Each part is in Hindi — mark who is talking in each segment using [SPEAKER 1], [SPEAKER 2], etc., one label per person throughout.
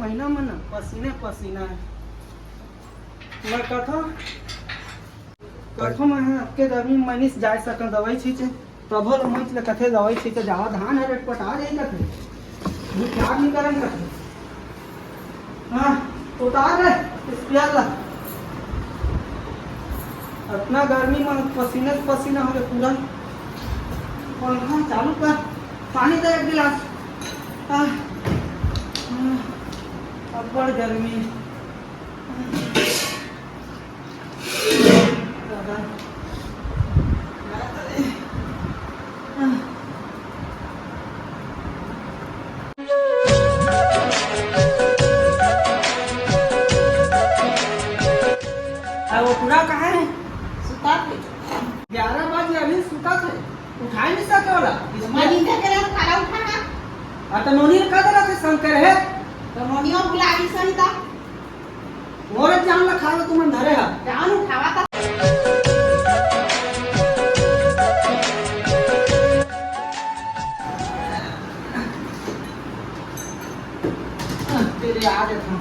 [SPEAKER 1] महीना में ना पसीने पसीना है। मैं कथो मैं के गर्मी में मनीष जा सकन दवाई छींचे तभो ल मंच ले कथे दवाई छींचे जावा धान है रेट पटा जाई कथे ये क्या नहीं करन कथे। हां उतार रे स्पेयर ला इतना गर्मी में पसीने पसीना हो गए पूरा। पंखा चालू कर पानी दे एक गिलास। अब बड़ गर्मी वो पूरा कहा है सुता थे 11 बजे अभी सुता थे उठा नहीं सके वाला
[SPEAKER 2] खाना उठाना
[SPEAKER 1] तो नोनी का दे रहा थे शंकर है
[SPEAKER 2] तो नोनियो बुलाई सही था
[SPEAKER 1] मोरे जान ला खावे तुम धरे है
[SPEAKER 2] जान उठावा था
[SPEAKER 1] तेरे आ देखो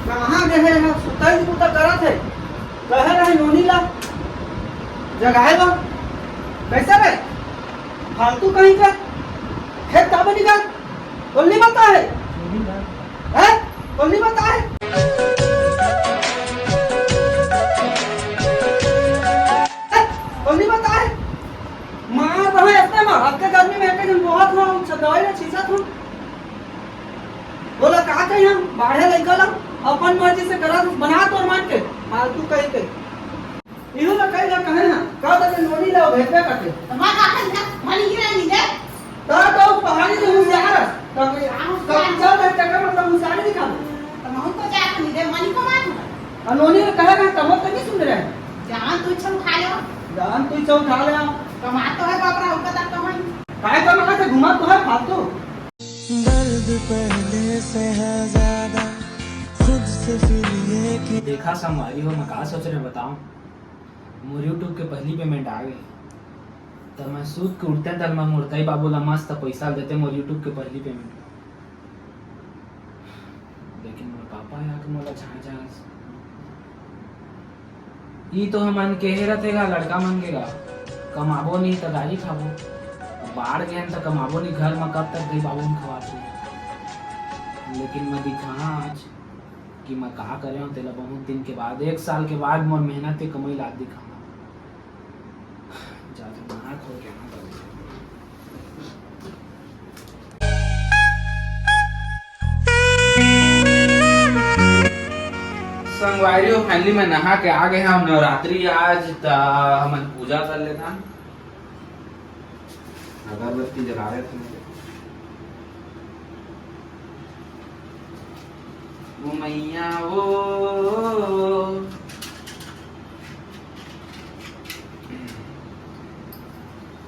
[SPEAKER 1] कहाँ गए हैं सुता ही सुता करा थे कहे रहे नोनी ला जगाए लो कैसे रे फालतू कहीं का खेत का बनी का बोल नहीं बता है बोल नहीं बता है बोल नहीं बता है माँ बहन इतने माँ आपके गर्मी में एक दिन बहुत हुआ दवाई में छीसा था बोला कहा चाहिए हम बाढ़े लेकर ला अपन मर्जी से करा बना तो मान के फालतू कहीं के इहो ना कहीं ना कहे ना का तो नोनी ला भेजबे करते
[SPEAKER 2] तमा का है मनी गिरा नहीं दे
[SPEAKER 1] तो पहाड़ी से होशियार तो चल दे टका मतलब होशियार दिखा
[SPEAKER 2] तमा हमको जा नहीं दे मनी को मार
[SPEAKER 1] नोनी ने कहा ना तब तो नहीं सुन रहे
[SPEAKER 2] जान तू इच्छा उठा ले
[SPEAKER 1] जान तू इच्छा उठा ले
[SPEAKER 2] कमा तो है बाप रा उनका तक कमाई
[SPEAKER 1] काय कमा से घुमा तो है फालतू
[SPEAKER 3] दर्द पहले से है ज्यादा खुद से फिर ये कि
[SPEAKER 4] देखा संगवारी हो मैं का सोच रहे बताऊं मोर यूट्यूब के पहली पेमेंट आ गई तो मैं सूत के उठते तक मैं मुर्तई बाबू ला मस्त पैसा देते मोर यूट्यूब के पहली पेमेंट लेकिन मोर पापा आके मोला झांझा ई तो हमन के रहतेगा लड़का मंगेगा कमाबो नहीं तो गाली खाबो बाढ़ गए तो कमाबो नहीं घर में कब तक गई बाबू खवाते लेकिन मैं दिखा आज कि मैं कहा करे हूँ तेला बहुत दिन के बाद 1 साल के बाद मोर मेहनत के कमाई ला दिखा ज्यादा नहा खोल के ना संगवारी हो फाइनली मैं नहा के आ गए हम नवरात्रि आज हम पूजा कर लेता अगरबत्ती जला रहे थे वो मैया वो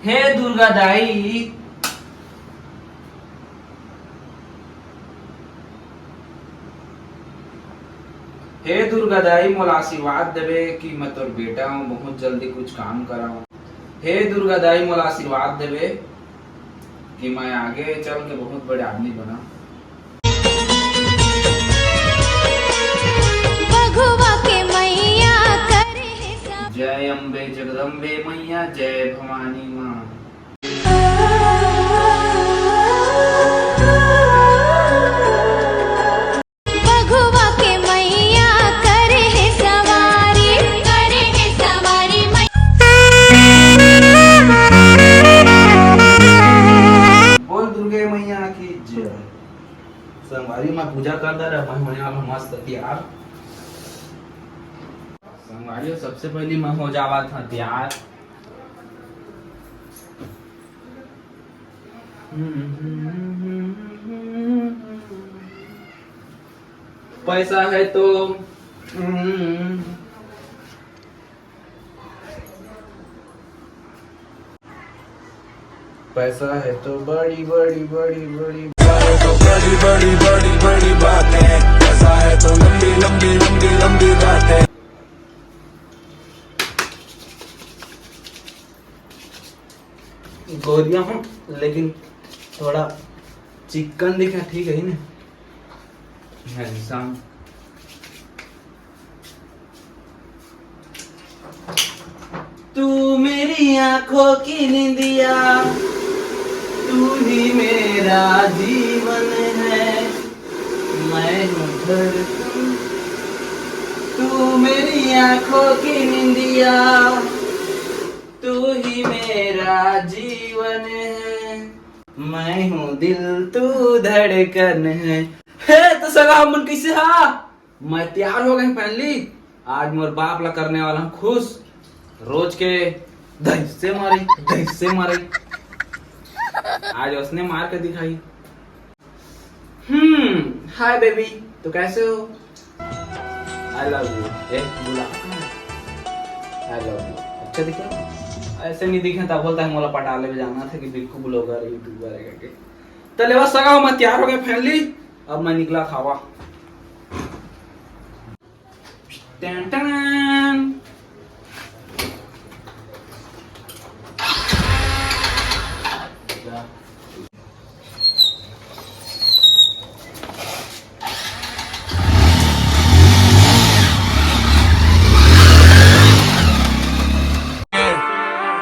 [SPEAKER 4] हे दुर्गा दाई हे दुर्गा दाई मोला आशीर्वाद देवे कि मैं तोर बेटा हूँ बहुत जल्दी कुछ काम कराऊं। हे दुर्गा दाई मोला आशीर्वाद देवे कि मैं आगे चल के बहुत बड़े आदमी बना। जय अम्बे जगदम्बे मैया जय भवानी माँ। संगवारी में पूजा कर दे रहा मैं होने वाला मस्त तैयार। संगवारी सबसे पहले मैं हो जावा था तैयार। पैसा है तो पैसा है तो बड़ी बड़ी बड़ी बड़ी
[SPEAKER 3] तो बड़ी बड़ी बड़ी बड़ी बातें पैसा है तो लंबी लंबी लंबी लंबी बातें।
[SPEAKER 4] गोरियां हूँ लेकिन थोड़ा चिकन दिखा ठीक है ना हैंडसम। तू मेरी आंखों की निंदिया, तू ही मेरा जीवन है, मैं हूँ धड़कन। तू मेरी आंखों की निंदिया, तू ही मेरा जीवन है, मैं हूँ दिल तू धड़कन है। हे तो सगा हमन कैसे हा? मैं तैयार हो गई पहली। आज मोर बाप ला करने वाला हूँ खुश। रोज के दही से मारी आज उसने मार के दिखाई। हाय बेबी, तो कैसे हो? I love you. बुला आई लव यू। अच्छा दिखा? ऐसे नहीं दिखे तब बोलता है मोला पटाले में जाना था कि बिल्कुल ब्लॉगर यूट्यूबर है करके। तो लेवा सगा हो, मैं तैयार हो गया फैमिली। अब मैं निकला खावा। टन टन।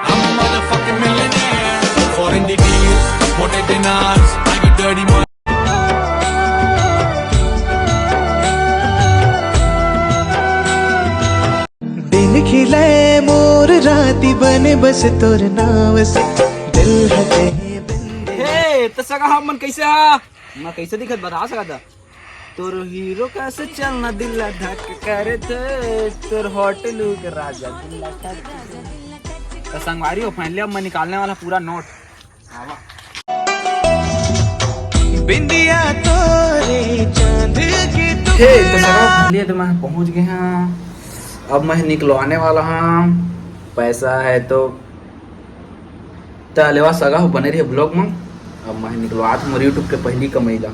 [SPEAKER 3] I'm a motherfucking millionaire. Foreign deals, more dinars. I got dirty money.
[SPEAKER 5] दिन खिले मोर राती बने बस तोर नाव से दिल हटे
[SPEAKER 4] हे तो सगा हमन कैसे हा? मैं कैसे दिखत बता सकता था? तोर हीरो कैसे चलना दिल धक करे थे, तोर होटल के राजा दिल धक। तो संगवारी हो फाइनली अब मैं निकालने वाला पूरा नोट। आवा
[SPEAKER 5] बिंदिया तोरे चांद की
[SPEAKER 4] हे तो सगा फाइनली तो मैं पहुंच गया हाँ। अब मैं निकलवाने वाला हूँ। पैसा है तो लेवा सगा हो बने रही ब्लॉग में। अब मैं निकलवा मोर यूट्यूब के पहली कमाई ला।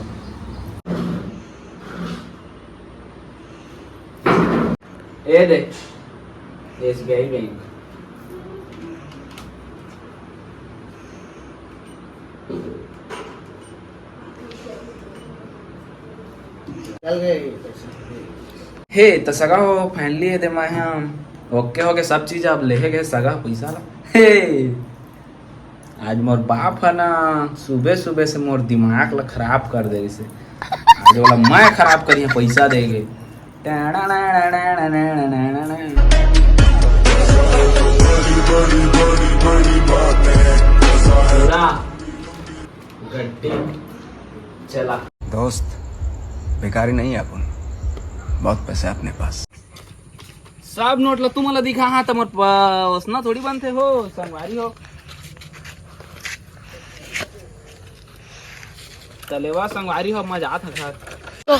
[SPEAKER 4] ए दे SBI बैंक।
[SPEAKER 1] चल गए।
[SPEAKER 4] हे तो सगा हो फाइनली है दे मैं हम ओके हो गए सब चीज। अब ले गए सगा पैसा ला। हे आज मोर बाप है ना सुबह सुबह से मोर दिमाग ला खराब कर दे से। आज वाला मैं खराब करी पैसा देगे। चला
[SPEAKER 6] दोस्त बेकारी नहीं है अपन, बहुत पैसे है अपने पास।
[SPEAKER 4] सब नोट ला तुम दिखा हाँ तमर उसना थोड़ी बनते हो संगवारी हो। तलेवा संगवारी हो मजा था घर तो।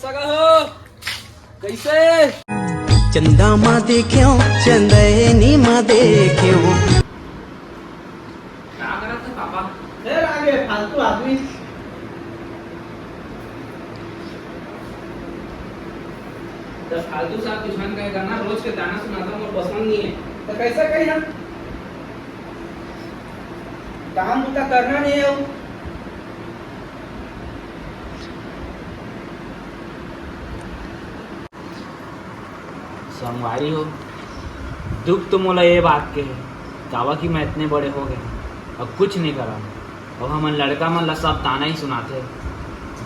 [SPEAKER 4] सगा हो कैसे?
[SPEAKER 5] चंदा माँ देख्यो चंदनी माँ देख्यो।
[SPEAKER 4] क्या करा था पापा?
[SPEAKER 1] फिर आगे फालतू आदमी।
[SPEAKER 4] तो फालतू साहब दुश्मन का गाना रोज के गाना सुनाता हूँ पसंद नहीं है।
[SPEAKER 1] तो कैसे कही हम? काम उनका करना नहीं है वो।
[SPEAKER 4] संगवारी हो दुख तो मोला ये बात के है कावा कि मैं इतने बड़े हो गए अब कुछ नहीं करा। अब हमन लड़का मन ला सब ताना ही सुनाते।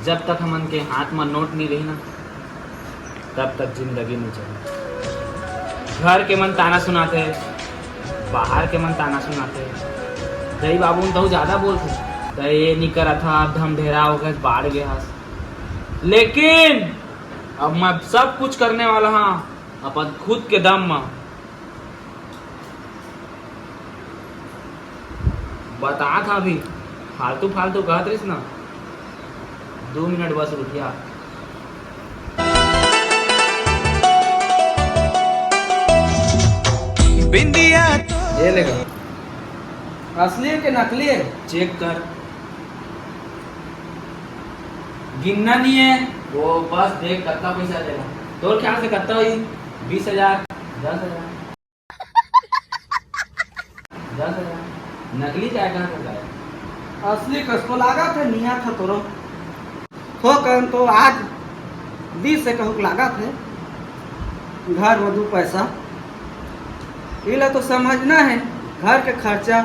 [SPEAKER 4] जब तक हमन के हाथ में नोट नहीं रही ना तब तक जिंदगी नहीं चली। घर के मन ताना सुनाते, बाहर के मन ताना सुनाते। दही बाबू तो ज्यादा बोलते तो ये नहीं करा था, अब हम ढेरा हो गए बाढ़ गया। लेकिन अब मैं सब कुछ करने वाला हाँ अपन खुद के दम में। बता था अभी फालतू फालतू कहत रही ना 2 मिनट बस उठिया।
[SPEAKER 5] बिंदिया
[SPEAKER 4] ये लेगा
[SPEAKER 1] असली है कि नकली है?
[SPEAKER 4] चेक कर, गिनना नहीं है वो, बस देख कितना पैसा देगा। तो ख्याल से कितना हुई? 20,000, 10,000, 10,000। नकली क्या कहाँ करता है?
[SPEAKER 1] असली कसको लागा थे निया था तोरो हो कन तो आज 20 से कहूँ लागा थे घर में 2 पैसा इला तो समझना है घर के खर्चा।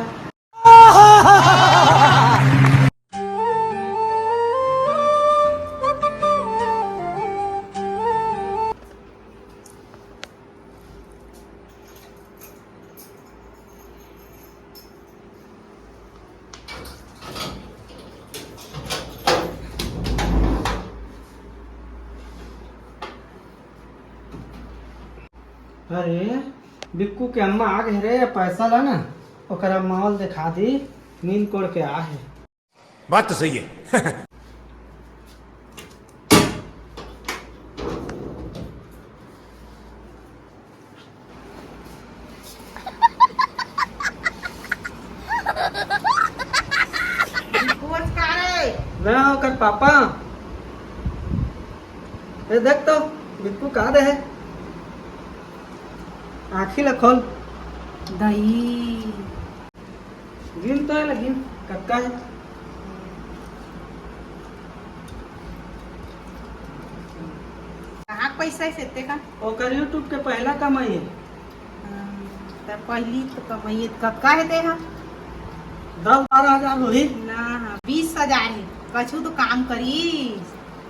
[SPEAKER 1] अरे बिक्कू के अम्मा आ गए रे, पैसा ला ना ओकरा मॉल दिखा दी, नींद कोड़ के आ है।
[SPEAKER 7] बात तो सही है।
[SPEAKER 2] कुछ का रे
[SPEAKER 1] मैं ओकर पापा ये देख तो बिक्कू का दे है, आँखी ला खोल
[SPEAKER 2] दही
[SPEAKER 1] गिन तो है लेकिन कक्का है।
[SPEAKER 2] कहाँ पैसा है सेते का?
[SPEAKER 1] ओकर यूट्यूब के पहला कमाई है।
[SPEAKER 2] तब पहली तो कमाइए कब का है ते हा?
[SPEAKER 1] 10-12 हजार हुई।
[SPEAKER 2] ना 20,000 है, कछु तो काम करी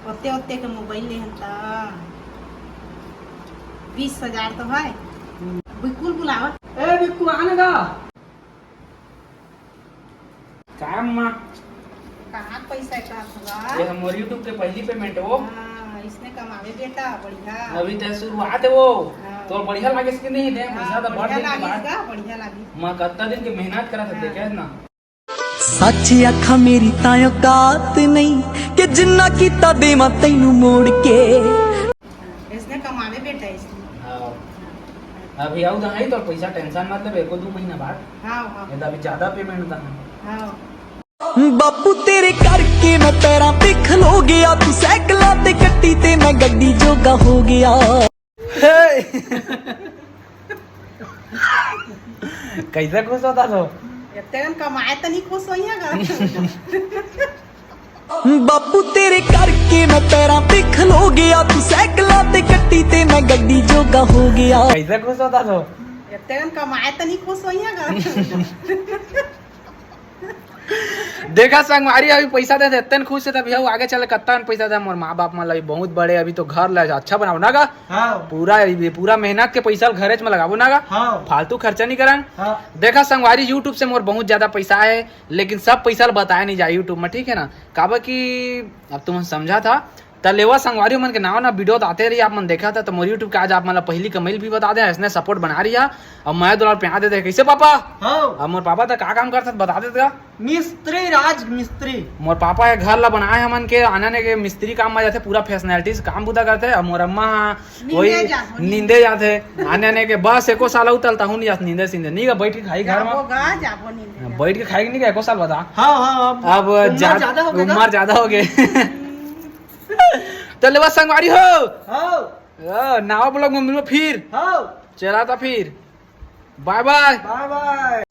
[SPEAKER 2] ओते ओते के मोबाइल ले हंता 20,000 तो है। बिल्कुल बुलावा
[SPEAKER 1] ए बिक्कू आने का
[SPEAKER 4] काम माँ
[SPEAKER 2] कहाँ पैसा का
[SPEAKER 4] ये
[SPEAKER 2] होगा?
[SPEAKER 4] हमारे यूट्यूब के पहली पेमेंट है वो।
[SPEAKER 2] हाँ, इसने कमावे बेटा बढ़िया।
[SPEAKER 4] अभी तो शुरुआत है वो,
[SPEAKER 2] हाँ।
[SPEAKER 4] तो बढ़िया लागे इसके नहीं दे पैसा
[SPEAKER 2] हाँ,
[SPEAKER 4] तो बढ़
[SPEAKER 2] बढ़िया
[SPEAKER 4] दिन के बाद
[SPEAKER 2] लागेगा, बढ़िया लागे।
[SPEAKER 4] मैं कितना दिन की मेहनत करा था देखे ना।
[SPEAKER 5] सच अखा मेरी तायो कात नहीं कि जिन्ना कीता देवा तैनू मोड़ के।
[SPEAKER 2] इसने कमावे बेटा इसने।
[SPEAKER 4] हाँ। अभी आऊ दहाई तो पैसा टेंशन मतलब 1-2 महीना बाद,
[SPEAKER 2] हाँ हाँ
[SPEAKER 4] ये तो अभी ज्यादा पेमेंट था।
[SPEAKER 2] हाँ
[SPEAKER 5] बापू तेरे करके मैं पैरां पे खलो गया, तू साइकिलां ते कट्टी ते मैं गड्डी जोगा हो गया।
[SPEAKER 4] कैसे खुश होता तो?
[SPEAKER 2] इतने कमाए तो नहीं खुश होइएगा।
[SPEAKER 5] बापू तेरे करके मैं पैरां पे खलो गया, तू साइकिलां ते कट्टी ते मैं गड्डी जोगा हो गया।
[SPEAKER 4] कैसे खुश होता तो?
[SPEAKER 2] इतने कमाए तो नहीं खुश होइएगा।
[SPEAKER 4] देखा संगवारी अभी पैसा दे इतने खुश है, तभी आगे चले कितना पैसा दे। मोर माँ बाप मतलब बहुत बड़े, अभी तो घर ले अच्छा बनाओ ना गा।
[SPEAKER 1] हाँ
[SPEAKER 4] पूरा मेहनत के पैसा घरे में लगाबो ना गा,
[SPEAKER 1] हाँ
[SPEAKER 4] फालतू खर्चा नहीं करन।
[SPEAKER 1] हाँ
[SPEAKER 4] देखा संगवारी यूट्यूब से मोर बहुत ज्यादा पैसा है, लेकिन सब पैसा बताया नहीं जाए यूट्यूब में, ठीक है ना। काबर की अब तुम समझा था तलेवा संगवारी मन के नाव ना वीडियो आते रही, आप मन देखा था तो मोर यूट्यूब के आज आप मतलब पहली कमाई भी बता दे, इसने सपोर्ट बना रही है। अब मैं $2 पे दे कैसे पापा?
[SPEAKER 1] हाँ
[SPEAKER 4] अब मोर पापा तो का काम करता बता देगा।
[SPEAKER 1] मिस्त्री राज मिस्त्री
[SPEAKER 4] मोर पापा के घर ला बनाए हमन के आने के मिस्त्री काम में जाते, पूरा फैशनैलिटी से काम बुदा करते। और मोर अम्मा वही नींदे जाते आने के बस 1 साल उतलता हूँ नहीं नींदे सींदे नहीं का बैठ के खाई घर में,
[SPEAKER 2] जाबो नींद
[SPEAKER 4] बैठ के खाएगी नहीं का 1 साल बता।
[SPEAKER 1] हाँ हाँ
[SPEAKER 4] अब
[SPEAKER 1] उम्र ज्यादा हो गया।
[SPEAKER 4] उम्र ज्यादा हो गए। चल बस संगवारी हो
[SPEAKER 1] हाँ
[SPEAKER 4] नाव ब्लॉग में मिलो फिर,
[SPEAKER 1] हाँ
[SPEAKER 4] चला था फिर, बाय बाय
[SPEAKER 1] बाय बाय।